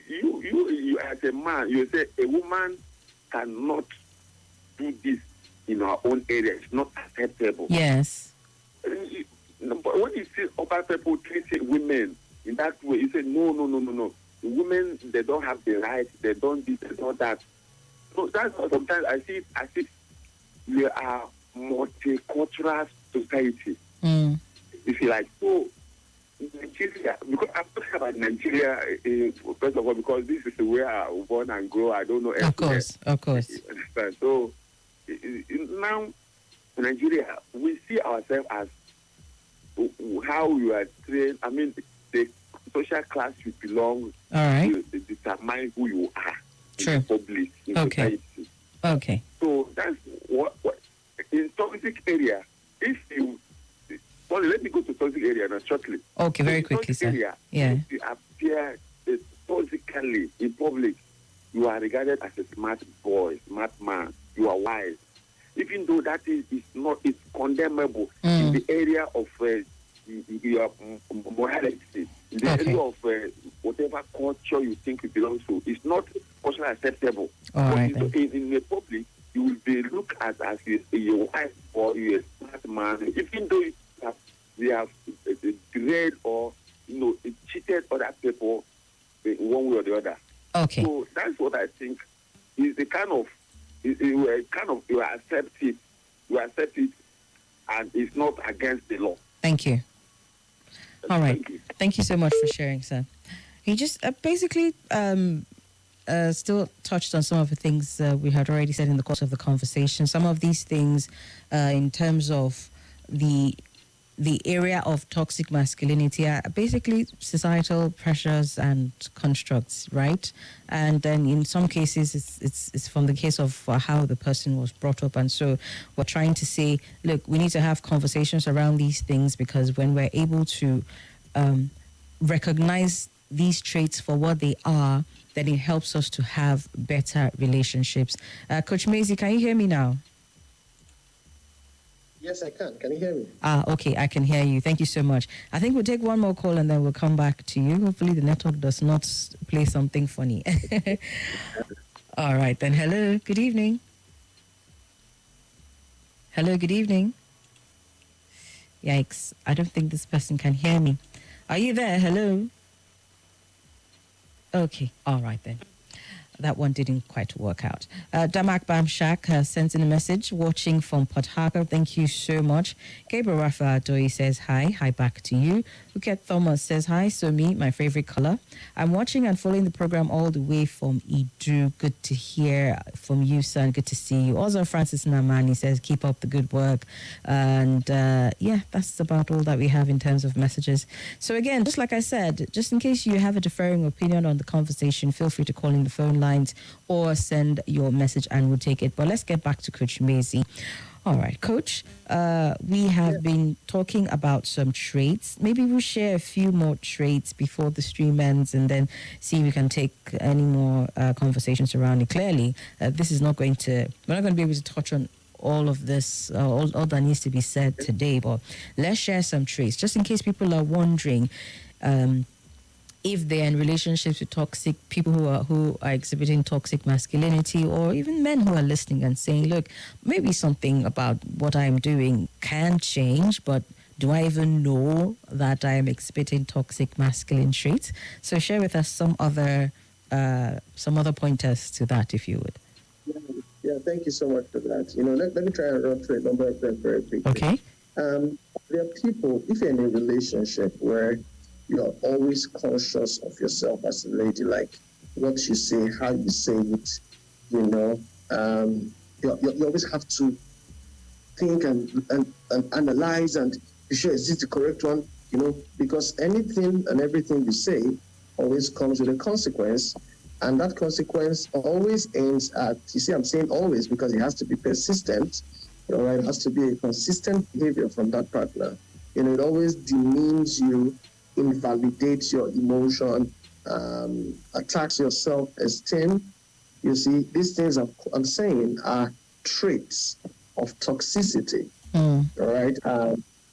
you as a man, you say a woman cannot do this in our own area. It's not acceptable. Yes. But when you see other people treating women in that way, you say no. The women, they don't have the right. They don't this. They don't that. So that's why sometimes I see it as if we are multicultural society. Mm. If you like, so Nigeria, because I'm talking about Nigeria, first of all, because this is where I was born and grow. I don't know everything. Of course. So now, Nigeria, we see ourselves as how we are trained. I mean, the social class you belong. All right. You determine who you are. True. In the public, in society. Okay. So that's what in toxic area. If you let me go to toxic area now shortly. Okay, very quickly, sir. Area, yeah. If you appear toxically in public, you are regarded as a smart boy, smart man. You are wise, even though that is not. It's condemnable in the area of your morality. In the area of whatever culture you think you belong to, it's not culturally acceptable. All right, in the public, you will be looked at as a wise or you're a smart man, even though they have degraded or cheated other people in one way or the other. Okay. So that's what I think is the kind of you accept it, and it's not against the law. Thank you. All right. Thank you so much for sharing, sir. He just basically still touched on some of the things we had already said in the course of the conversation. Some of these things in terms of the area of toxic masculinity are basically societal pressures and constructs, right? And then in some cases, it's from the case of how the person was brought up. And so we're trying to say, look, we need to have conversations around these things, because when we're able to recognize these traits for what they are, then it helps us to have better relationships. Coach Mayzy, can you hear me now? Yes, I can. Can you hear me? Okay, I can hear you. Thank you so much. I think we'll take one more call and then we'll come back to you. Hopefully the network does not play something funny. All right, then. Hello, good evening. Hello, good evening. Yikes, I don't think this person can hear me. Are you there? Hello? Okay, all right then. That one didn't quite work out. Damak Bamshak sends in a message, watching from Port Harcourt. Thank you so much. Gabriel Rafa Doi says hi. Hi back to you. Uket Thomas says hi. Somi, my favorite color. I'm watching and following the program all the way from Idu. Good to hear from you, son. Good to see you. Also, Francis Namani says, keep up the good work. And yeah, that's about all that we have in terms of messages. So again, just like I said, just in case you have a differing opinion on the conversation, feel free to call in the phone lines or send your message and we'll take it. But let's get back to Coach Mayzy. All right, Coach, we have been talking about some traits. Maybe we'll share a few more traits before the stream ends and then see if we can take any more conversations around it. Clearly, this is not going to, we're not going to be able to touch on all of this, all that needs to be said today, but let's share some traits just in case people are wondering, if they're in relationships with toxic people who are exhibiting toxic masculinity, or even men who are listening and saying, look, maybe something about what I'm doing can change, but do I even know that I am exhibiting toxic masculine traits? So share with us some other pointers to that, if you would. Yeah, thank you so much for that. Let me try and run through a number of them very quickly. Okay. There are people, if you're in a relationship where you're always conscious of yourself as a lady, like what you say, how you say it, you always have to think and analyze and be sure is this the correct one, because anything and everything you say always comes with a consequence. And that consequence always aims at, you see, I'm saying always because it has to be persistent, right? It has to be a consistent behavior from that partner. It always demeans you, invalidates your emotion, attacks your self-esteem. You see, these things I'm saying are traits of toxicity, all right?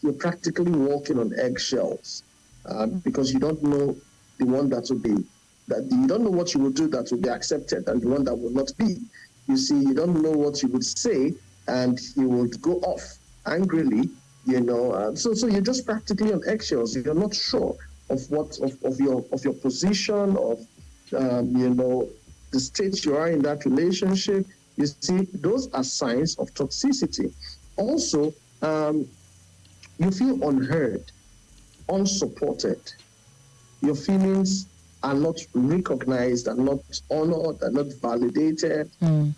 You're practically walking on eggshells because you don't know the one that will be, that you don't know what you will do that will be accepted and the one that will not be. You see, you don't know what you would say and he would go off angrily, so you're just practically on eggshells. You're not sure of what of your position, of the state you are in that relationship. You see, those are signs of toxicity. Also, you feel unheard, unsupported. Your feelings are not recognized, are not honored, are not validated. One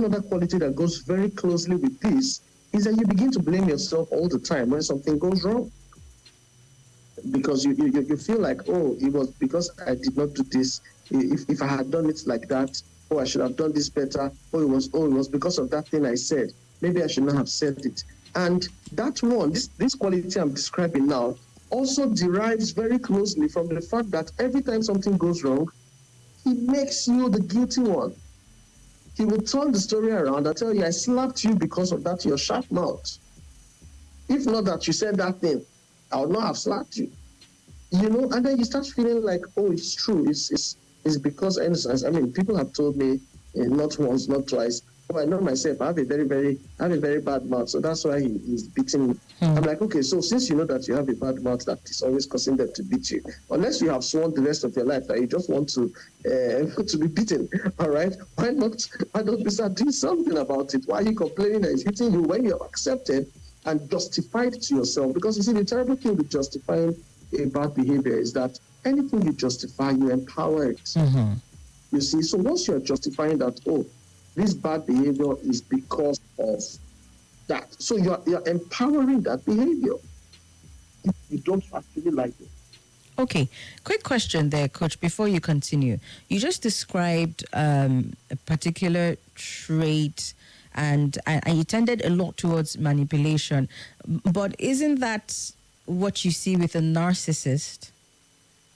other quality that goes very closely with this is that you begin to blame yourself all the time when something goes wrong. Because you feel like, oh, it was because I did not do this. If I had done it like that, oh, I should have done this better. Oh, it was because of that thing I said. Maybe I should not have said it. And that one, this quality I'm describing now, also derives very closely from the fact that every time something goes wrong, he makes you the guilty one. He will turn the story around and tell you, I slapped you because of that, your sharp mouth. If not that you said that thing, I would not have slapped you. And then you start feeling like, oh, it's true. It's because, I mean, people have told me not once, not twice. Oh, I know myself. I have a very bad mouth, so that's why he's beating me. I'm like, okay, so since you know that you have a bad mouth that is always causing them to beat you, unless you have sworn the rest of your life that you just want to be beaten, all right? Why don't we start doing something about it? Why are you complaining that he's hitting you when you have accepted and justified to yourself? Because you see, the terrible thing with justifying a bad behavior is that anything you justify, you empower it. You see, so once you're justifying that, oh, this bad behavior is because of that. So you're empowering that behavior. You don't actually like it. Okay, quick question there, Coach, before you continue. You just described a particular trait and you tended a lot towards manipulation. But isn't that what you see with a narcissist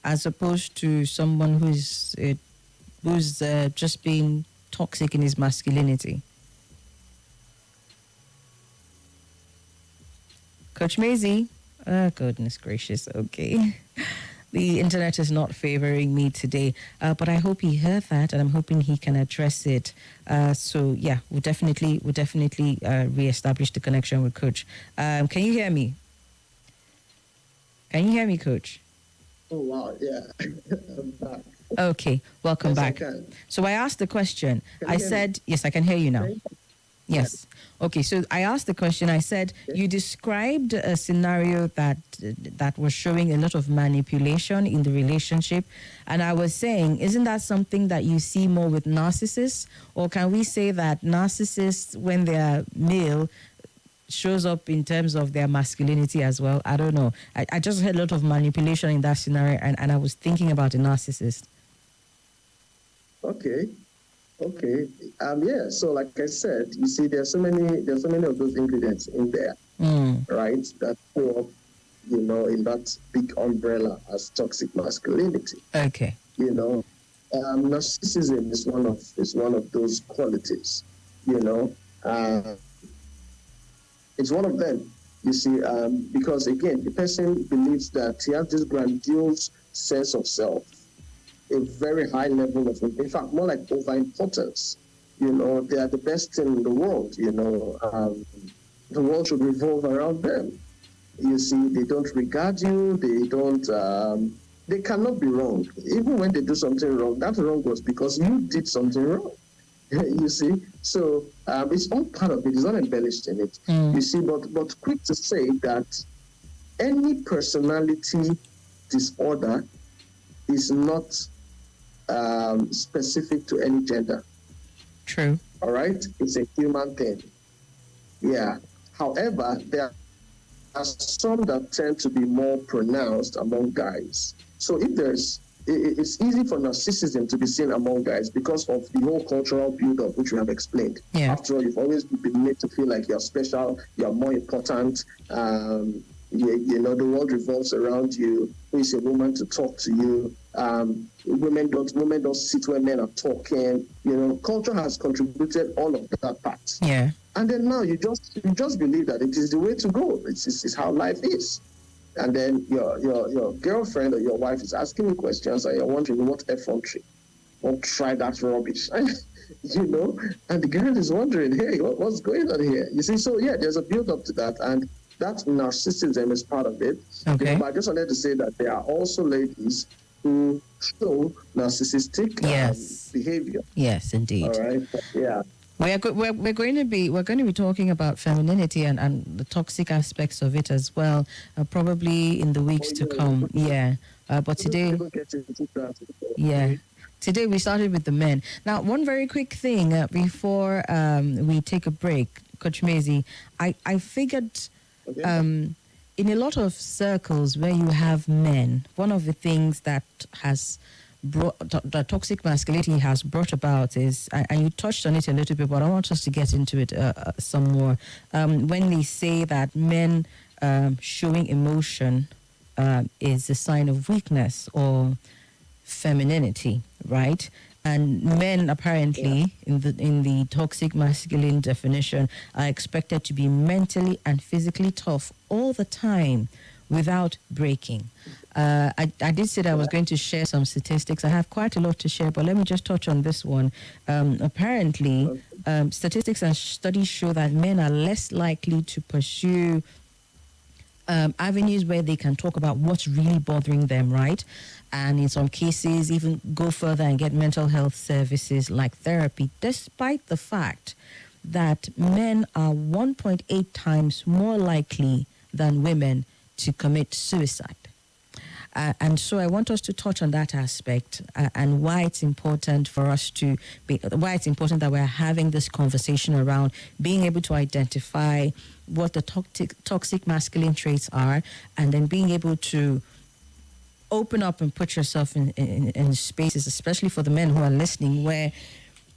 as opposed to someone who's just being toxic in his masculinity? Coach Mayzy? Oh, goodness gracious. Okay. The internet is not favoring me today, but I hope he heard that, and I'm hoping he can address it. So, yeah, we'll definitely reestablish the connection with Coach. Can you hear me? Can you hear me, Coach? Oh, wow, yeah. I'm back. Okay, welcome back. I can. So I asked the question. I said, yes, I can hear you now. Yes. Okay, so I asked the question. I said, you described a scenario that was showing a lot of manipulation in the relationship. And I was saying, isn't that something that you see more with narcissists? Or can we say that narcissists, when they're male, shows up in terms of their masculinity as well? I don't know. I just heard a lot of manipulation in that scenario, and I was thinking about a narcissist. Okay. Yeah. So, like I said, you see, there's so many of those ingredients in there, right? That show up, in that big umbrella as toxic masculinity. Okay. Narcissism is one of those qualities. It's one of them. You see, because again, the person believes that he has this grandiose sense of self, a very high level of, in fact, more like over-importance. You know, they are the best thing in the world. You know, the world should revolve around them. You see, they don't regard you. They don't. They cannot be wrong. Even when they do something wrong, that wrong was because you did something wrong. You see, so it's all part of it. It's not embellished in it. You see, but quick to say that any personality disorder is not specific to any gender. True. All right, it's a human thing. Yeah. However, there are some that tend to be more pronounced among guys. So if it's easy for narcissism to be seen among guys because of the whole cultural build-up, which we have explained. Yeah. After all, you've always been made to feel like you're special, you're more important. You know, the world revolves around you. Who is a woman to talk to you? Women don't sit where men are talking. You know, culture has contributed all of that part. Yeah. And then now you just believe that it is the way to go. It's how life is. And then your girlfriend or your wife is asking you questions and you're wondering what effrontery. Don't try that rubbish. You know? And the girl is wondering, hey, what's going on here? You see, so yeah, there's a build up to that, and that narcissism is part of it. Okay. But I just wanted to say that there are also ladies who show narcissistic behavior. Yes, indeed. All right. Yeah. We're going to be talking about femininity and the toxic aspects of it as well, probably in the weeks to come. Yeah, but today, today we started with the men. Now, one very quick thing before we take a break, Coach Mayzy, I figured in a lot of circles where you have men, one of the things that has the toxic masculinity has brought about is, and you touched on it a little bit, but I want us to get into it some more. When they say that men showing emotion is a sign of weakness or femininity, right? And men apparently, in the toxic masculine definition, are expected to be mentally and physically tough all the time without breaking. I did say that I was going to share some statistics. I have quite a lot to share, but let me just touch on this one. Apparently, statistics and studies show that men are less likely to pursue avenues where they can talk about what's really bothering them, right? And in some cases, even go further and get mental health services like therapy, despite the fact that men are 1.8 times more likely than women to commit suicide. And so I want us to touch on that aspect and why it's important for us why it's important that we're having this conversation around being able to identify what the toxic masculine traits are, and then being able to open up and put yourself in spaces, especially for the men who are listening, where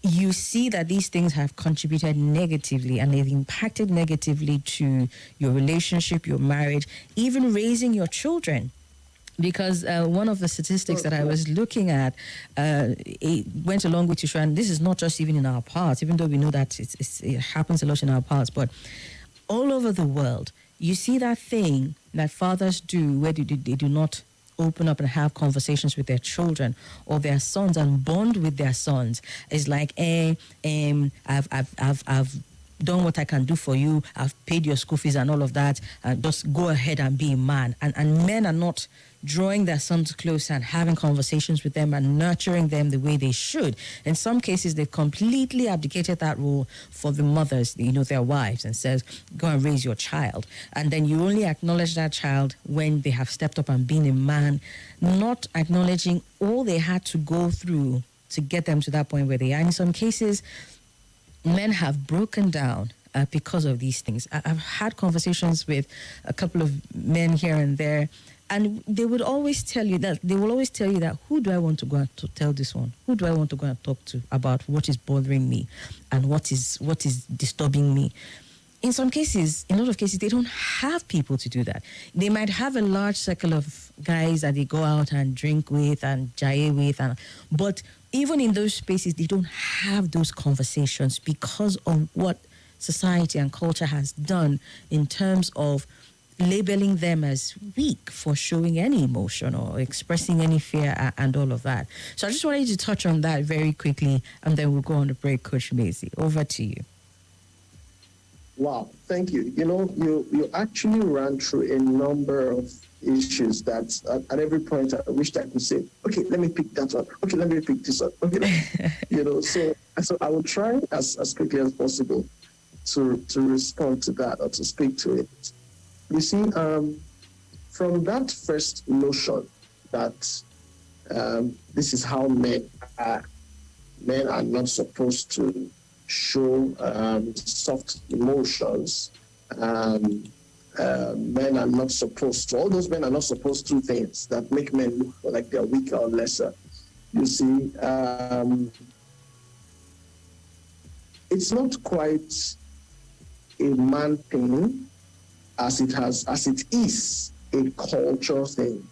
you see that these things have contributed negatively and they've impacted negatively to your relationship, your marriage, even raising your children. Because one of the statistics that I was looking at, it went along with you, and this is not just even in our parts, even though we know that it happens a lot in our parts, but all over the world, you see that thing that fathers do where they do not open up and have conversations with their children or their sons and bond with their sons. It's like, I've done what I can do for you. I've paid your school fees and all of that. Just go ahead and be a man. And men are not drawing their sons close and having conversations with them and nurturing them the way they should. In some cases, they've completely abdicated that role for the mothers, their wives, and says, go and raise your child. And then you only acknowledge that child when they have stepped up and been a man, not acknowledging all they had to go through to get them to that point where they are. In some cases, men have broken down because of these things. I've had conversations with a couple of men here and there, and they will always tell you that, who do I want to go and to tell this one? Who do I want to go and talk to about what is bothering me and what is disturbing me? In a lot of cases, they don't have people to do that. They might have a large circle of guys that they go out and drink with and jaye with, but even in those spaces, they don't have those conversations because of what society and culture has done in terms of labeling them as weak for showing any emotion or expressing any fear and all of that. So I just wanted you to touch on that very quickly, and then we'll go on the break. Coach Mayzy, over to you. Wow, thank you. You actually ran through a number of issues that at every point I wished I could say, okay, let me pick that one. Okay, let me pick this one. Okay, so I will try as quickly as possible to respond to that or to speak to it. You see, from that first notion that this is how men are not supposed to show soft emotions. Men are not supposed to, all those men are not supposed to do things that make men look like they're weaker or lesser. You see, it's not quite a man thing as it is a culture thing.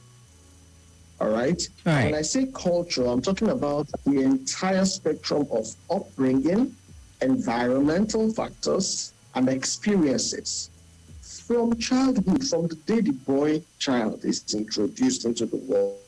All right? Right. When I say culture, I'm talking about the entire spectrum of upbringing, environmental factors, and experiences. From childhood, from the day the boy child is introduced into the world,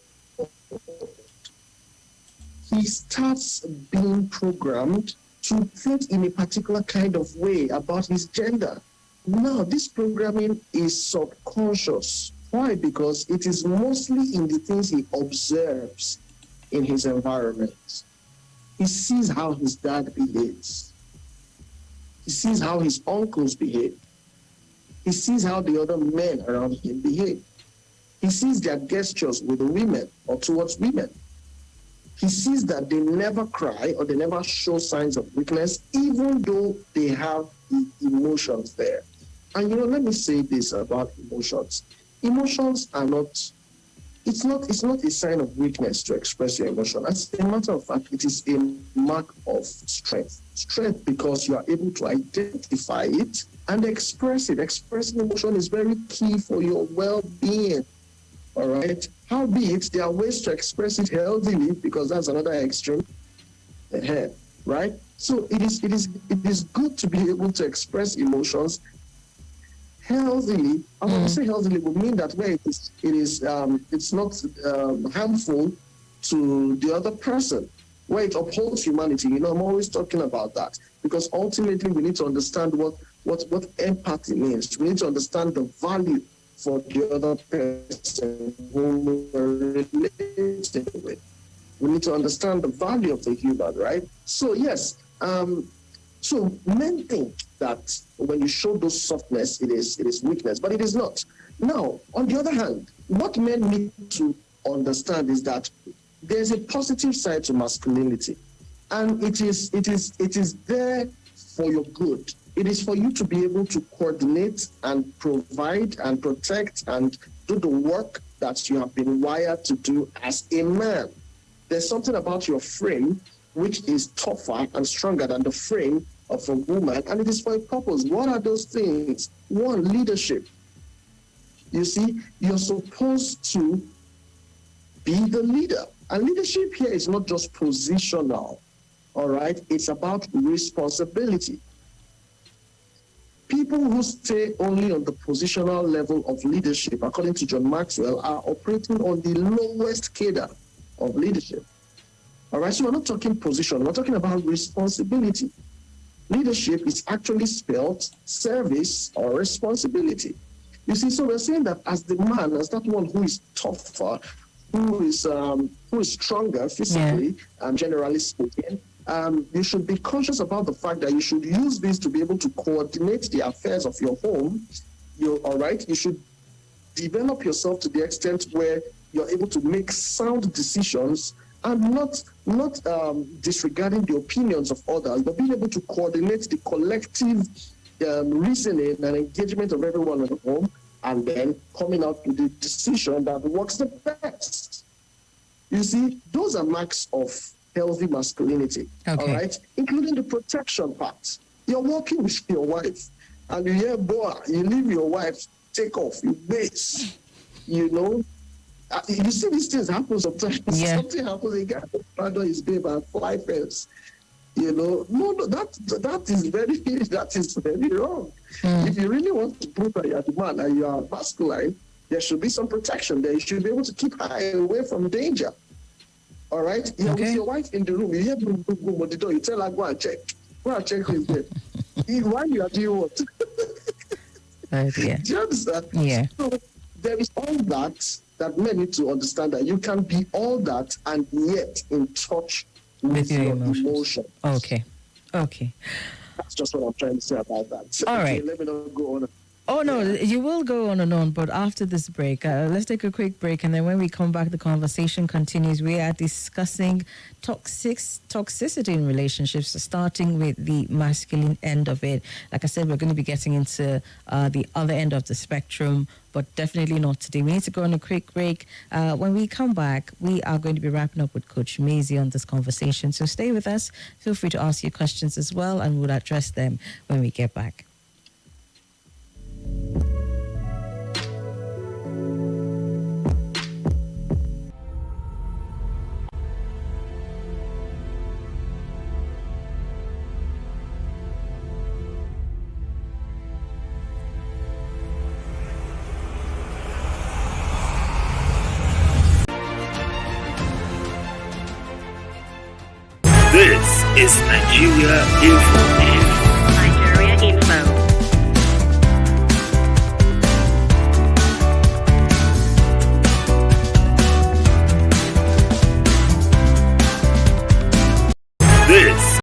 he starts being programmed to think in a particular kind of way about his gender. Now, this programming is subconscious. Why? Because it is mostly in the things he observes in his environment. He sees how his dad behaves. He sees how his uncles behave. He sees how the other men around him behave. He sees their gestures with the women or towards women. He sees that they never cry or they never show signs of weakness, even though they have the emotions there. And let me say this about emotions. Emotions are not, it's not a sign of weakness to express your emotion. As a matter of fact, it is a mark of strength. Strength because you are able to identify it and express it. Expressing emotion is very key for your well-being. All right. Howbeit, there are ways to express it healthily, because that's another extreme. Right. So it is good to be able to express emotions healthily. And when we say healthily, we mean that where it's not harmful to the other person, where it upholds humanity. I'm always talking about that, because ultimately we need to understand what empathy means. We need to understand the value for the other person who we're relating with. We need to understand the value of the human, right? So yes, so men think that when you show those softness, it is weakness, but it is not. Now, on the other hand, what men need to understand is that there's a positive side to masculinity, and it is there for your good. It is for you to be able to coordinate and provide and protect and do the work that you have been wired to do as a man. There's something about your frame which is tougher and stronger than the frame of a woman, and it is for a purpose. What are those things? One, leadership. You see, you're supposed to be the leader. And leadership here is not just positional, all right? It's about responsibility. People who stay only on the positional level of leadership, according to John Maxwell, are operating on the lowest cadre of leadership. All right, so we're not talking position, we're talking about responsibility. Leadership is actually spelled service or responsibility. You see, so we're saying that as the man, as that one who is tougher, who is stronger physically, and generally speaking, you should be conscious about the fact that you should use this to be able to coordinate the affairs of your home. All right, you should develop yourself to the extent where you're able to make sound decisions and not disregarding the opinions of others, but being able to coordinate the collective reasoning and engagement of everyone in the home, and then coming out with the decision that works the best. You see, those are marks of healthy masculinity, all right? Including the protection part. You're working with your wife, and you hear, boy, you leave your wife, take off, you base, you see these things happen sometimes. Something happens, a guy father his babe and fly first. No, that is very that is very wrong. If you really want to prove that you're the man and you are masculine, there should be some protection there. You should be able to keep her away from danger. All right? You're with your wife in the room. You hear boom, boom, boom on the door. You tell her, go and check. Go and check who's there. While you are doing what? Oh, dear. Do you understand? Yeah. So there is all that men need to understand, that you can be all that and yet in touch with your emotions. Okay. That's just what I'm trying to say about that. All right. Let me not go on. Oh, no, you will go on and on, but after this break, let's take a quick break, and then when we come back, the conversation continues. We are discussing toxicity in relationships, starting with the masculine end of it. Like I said, we're going to be getting into the other end of the spectrum, but definitely not today. We need to go on a quick break. When we come back, we are going to be wrapping up with Coach Mayzy on this conversation. So stay with us. Feel free to ask your questions as well, and we'll address them when we get back. This is Nigeria Info.